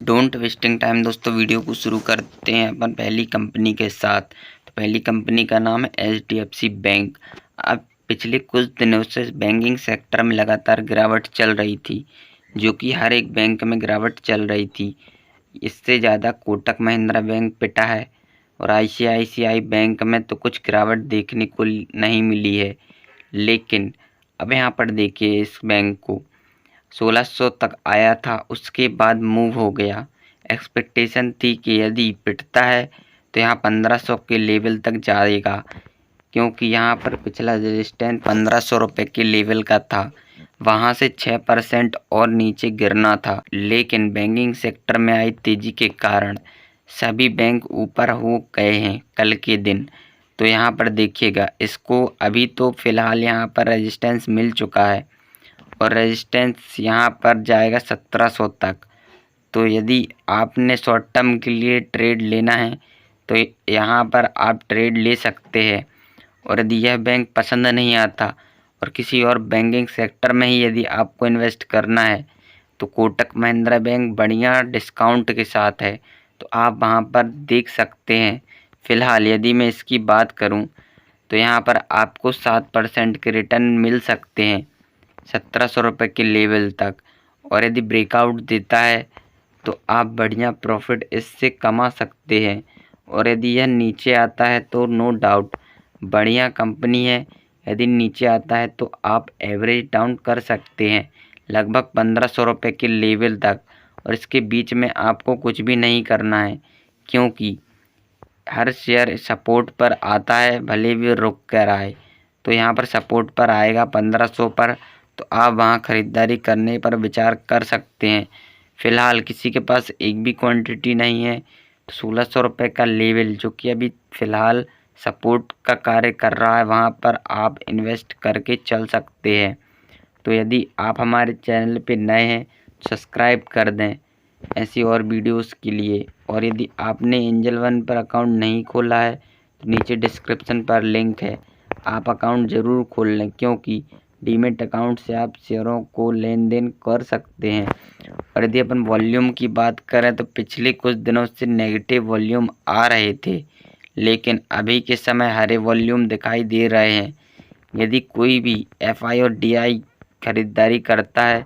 Don't wasting time दोस्तों, video को शुरू करते हैं अपन पहली कंपनी के साथ। तो पहली कंपनी का नाम है HDFC बैंक। अब पिछले कुछ दिनों से बैंकिंग सेक्टर में लगातार गिरावट चल रही थी, जो कि हर एक बैंक में गिरावट चल रही थी। इससे ज़्यादा कोटक महिंद्रा बैंक पिटा है और ICICI बैंक में तो कुछ गिरावट देखने को नहीं मिली है। लेकिन अब यहाँ पर देखिए, इस बैंक को 1600 तक आया था, उसके बाद मूव हो गया। एक्सपेक्टेशन थी कि यदि पिटता है तो यहाँ 1500 के लेवल तक जाएगा, क्योंकि यहाँ पर पिछला रेजिस्टेंस 1500 रुपये के लेवल का था। वहाँ से 6% और नीचे गिरना था, लेकिन बैंकिंग सेक्टर में आई तेज़ी के कारण सभी बैंक ऊपर हो गए हैं कल के दिन। तो यहाँ पर देखिएगा, इसको अभी तो फ़िलहाल यहाँ पर रेजिस्टेंस मिल चुका है और रेजिस्टेंस यहाँ पर जाएगा 1700 तक। तो यदि आपने शॉर्ट टर्म के लिए ट्रेड लेना है तो यहाँ पर आप ट्रेड ले सकते हैं। और यदि यह बैंक पसंद नहीं आता और किसी और बैंकिंग सेक्टर में ही यदि आपको इन्वेस्ट करना है तो कोटक महिंद्रा बैंक बढ़िया डिस्काउंट के साथ है, तो आप वहाँ पर देख सकते हैं। फ़िलहाल यदि मैं इसकी बात करूँ तो यहाँ पर आपको 7% के रिटर्न मिल सकते हैं 1700 रुपये के लेवल तक। और यदि ब्रेकआउट देता है तो आप बढ़िया प्रॉफिट इससे कमा सकते हैं। और यदि यह नीचे आता है तो नो डाउट बढ़िया कंपनी है। यदि नीचे आता है तो आप एवरेज डाउन कर सकते हैं लगभग 1500 रुपये के लेवल तक। और इसके बीच में आपको कुछ भी नहीं करना है, क्योंकि हर शेयर सपोर्ट पर आता है, भले भी रुक कर आए। तो यहाँ पर सपोर्ट पर आएगा 1500 पर, तो आप वहाँ ख़रीदारी करने पर विचार कर सकते हैं। फ़िलहाल किसी के पास एक भी क्वांटिटी नहीं है तो 1600 रुपये का लेवल, जो कि अभी फ़िलहाल सपोर्ट का कार्य कर रहा है, वहाँ पर आप इन्वेस्ट करके चल सकते हैं। तो यदि आप हमारे चैनल पे नए हैं सब्सक्राइब कर दें ऐसी और वीडियोस के लिए। और यदि आपने एंजल वन पर अकाउंट नहीं खोला है तो नीचे डिस्क्रिप्शन पर लिंक है, आप अकाउंट ज़रूर खोल लें, क्योंकि डीमेट अकाउंट से आप शेयरों को लेन देन कर सकते हैं। और यदि अपन वॉल्यूम की बात करें तो पिछले कुछ दिनों से नेगेटिव वॉल्यूम आ रहे थे, लेकिन अभी के समय हरे वॉल्यूम दिखाई दे रहे हैं। यदि कोई भी FI और DI खरीदारी करता है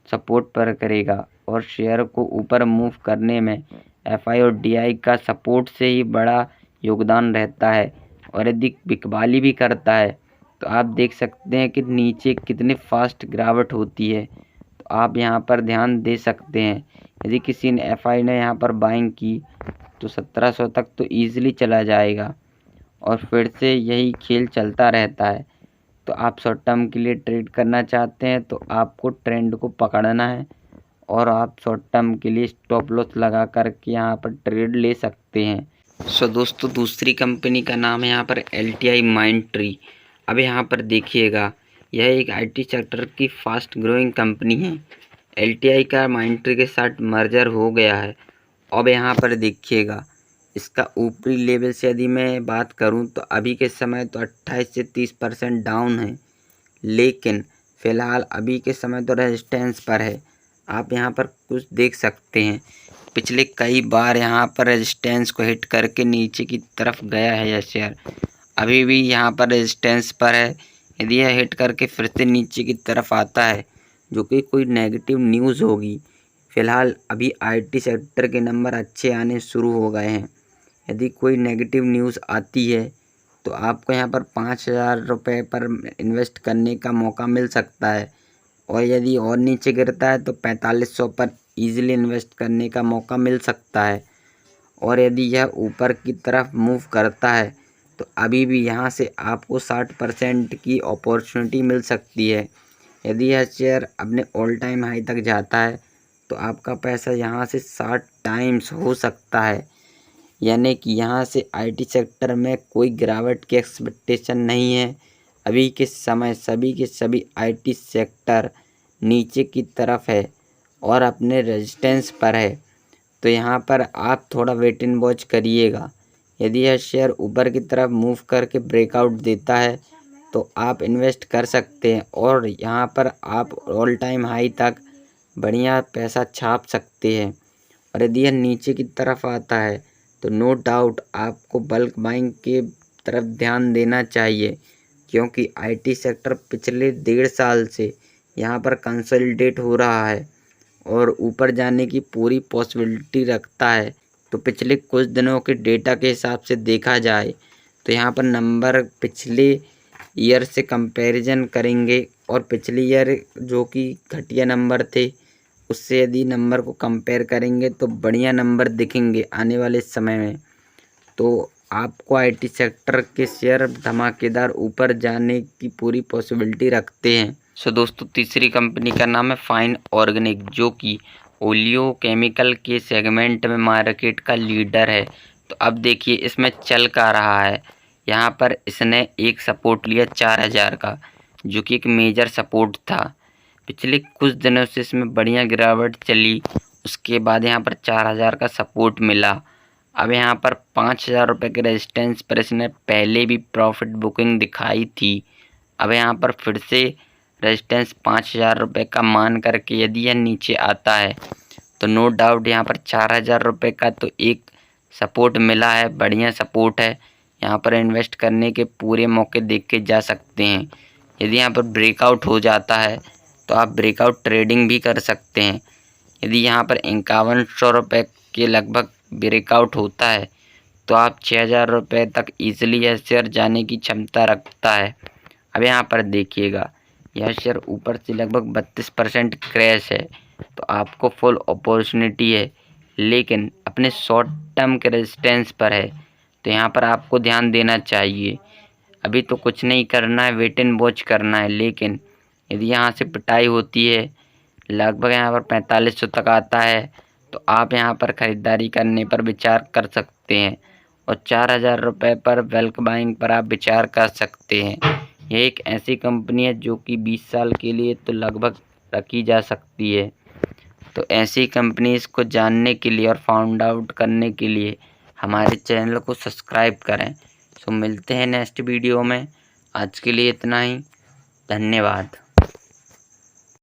सपोर्ट पर करेगा, और शेयर को ऊपर मूव करने में FI और DI का सपोर्ट से ही बड़ा योगदान रहता है। और यदि बिकवाली भी करता है तो आप देख सकते हैं कि नीचे कितनी फास्ट गिरावट होती है, तो आप यहाँ पर ध्यान दे सकते हैं। यदि किसी ने FI ने यहाँ पर बाइंग की तो 1700 तक तो ईज़िली चला जाएगा और फिर से यही खेल चलता रहता है। तो आप शॉर्ट टर्म के लिए ट्रेड करना चाहते हैं तो आपको ट्रेंड को पकड़ना है और आप शॉर्ट टर्म के लिए स्टॉप लॉस लगा करके यहाँ पर ट्रेड ले सकते हैं। सो दोस्तों, दूसरी कंपनी का नाम है यहाँ पर LTI माइंडट्री। अब यहाँ पर देखिएगा, यह एक IT सेक्टर की फास्ट ग्रोइंग कंपनी है। LTI का माइंडट्री के साथ मर्जर हो गया है। अब यहाँ पर देखिएगा, इसका ऊपरी लेवल से यदि मैं बात करूं तो अभी के समय तो 28 से 30% डाउन है, लेकिन फ़िलहाल अभी के समय तो रेजिस्टेंस पर है। आप यहाँ पर कुछ देख सकते हैं, पिछले कई बार यहाँ पर रेजिस्टेंस को हिट करके नीचे की तरफ गया है यह शेयर। अभी भी यहाँ पर रेजिस्टेंस पर है। यदि यह हिट करके फिर से नीचे की तरफ आता है, जो कि कोई नेगेटिव न्यूज़ होगी। फ़िलहाल अभी IT सेक्टर के नंबर अच्छे आने शुरू हो गए हैं। यदि कोई नेगेटिव न्यूज़ आती है तो आपको यहाँ पर 5000 रुपये पर इन्वेस्ट करने का मौका मिल सकता है। और यदि और नीचे गिरता है तो 4500 पर ईज़िली इन्वेस्ट करने का मौका मिल सकता है। और यदि यह ऊपर की तरफ मूव करता है तो अभी भी यहाँ से आपको 60% की अपॉर्चुनिटी मिल सकती है। यदि यह शेयर अपने ऑल टाइम हाई तक जाता है तो आपका पैसा यहाँ से 60 टाइम्स हो सकता है। यानी कि यहाँ से IT सेक्टर में कोई गिरावट की एक्सपेक्टेशन नहीं है। अभी के समय सभी के सभी IT सेक्टर नीचे की तरफ है और अपने रेजिस्टेंस पर है। तो यहाँ पर आप थोड़ा वेट एंड वॉच करिएगा। यदि यह शेयर ऊपर की तरफ मूव करके ब्रेकआउट देता है तो आप इन्वेस्ट कर सकते हैं और यहाँ पर आप ऑल टाइम हाई तक बढ़िया पैसा छाप सकते हैं। और यदि यह नीचे की तरफ आता है तो नो डाउट आपको बल्क बाइंग के तरफ ध्यान देना चाहिए, क्योंकि आईटी सेक्टर पिछले 1.5 साल से यहाँ पर कंसोलिडेट हो रहा है और ऊपर जाने की पूरी पॉसिबिलिटी रखता है। तो पिछले कुछ दिनों के डेटा के हिसाब से देखा जाए तो यहाँ पर नंबर पिछले ईयर से कंपैरिजन करेंगे और पिछले ईयर जो कि घटिया नंबर थे उससे यदि नंबर को कंपेयर करेंगे तो बढ़िया नंबर दिखेंगे आने वाले समय में। तो आपको आईटी सेक्टर के शेयर धमाकेदार ऊपर जाने की पूरी पॉसिबिलिटी रखते हैं। सो दोस्तों, तीसरी कंपनी का नाम है फाइन ऑर्गेनिक, जो कि ओलियो केमिकल के सेगमेंट में मार्केट का लीडर है। तो अब देखिए इसमें चल क्या रहा है। यहाँ पर इसने एक सपोर्ट लिया 4000 का, जो कि एक मेजर सपोर्ट था। पिछले कुछ दिनों से इसमें बढ़िया गिरावट चली, उसके बाद यहाँ पर 4000 का सपोर्ट मिला। अब यहाँ पर 5000 रुपये के रेजिस्टेंस पर इसने पहले भी प्रॉफिट बुकिंग दिखाई थी। अब यहाँ पर फिर से रेजिस्टेंस 5000 रुपये का मान करके यदि यह नीचे आता है तो नो डाउट यहाँ पर 4000 रुपये का तो एक सपोर्ट मिला है, बढ़िया सपोर्ट है। यहाँ पर इन्वेस्ट करने के पूरे मौके देख के जा सकते हैं। यदि यहाँ पर ब्रेकआउट हो जाता है तो आप ब्रेकआउट ट्रेडिंग भी कर सकते हैं। यदि यहाँ पर 5100 रुपये के लगभग ब्रेकआउट होता है तो आप 6000 रुपये तक ईजिली यह शेयर जाने की क्षमता रखता है। अब यहाँ पर देखिएगा, यह शेयर ऊपर से लगभग 32% क्रैश है, तो आपको फुल अपॉर्चुनिटी है, लेकिन अपने शॉर्ट टर्म के रेजिस्टेंस पर है। तो यहाँ पर आपको ध्यान देना चाहिए। अभी तो कुछ नहीं करना है, वेट एंड वॉच करना है। लेकिन यदि यहाँ से पिटाई होती है, लगभग यहाँ पर 4500 तक आता है, तो आप यहाँ पर ख़रीदारी करने पर विचार कर सकते हैं और 4000 रुपये पर बल्क बाइंग पर आप विचार कर सकते हैं। यह एक ऐसी कंपनी है जो कि 20 साल के लिए तो लगभग रखी जा सकती है। तो ऐसी कंपनीज़ को जानने के लिए और फाउंड आउट करने के लिए हमारे चैनल को सब्सक्राइब करें। सो मिलते हैं नेक्स्ट वीडियो में। आज के लिए इतना ही। धन्यवाद।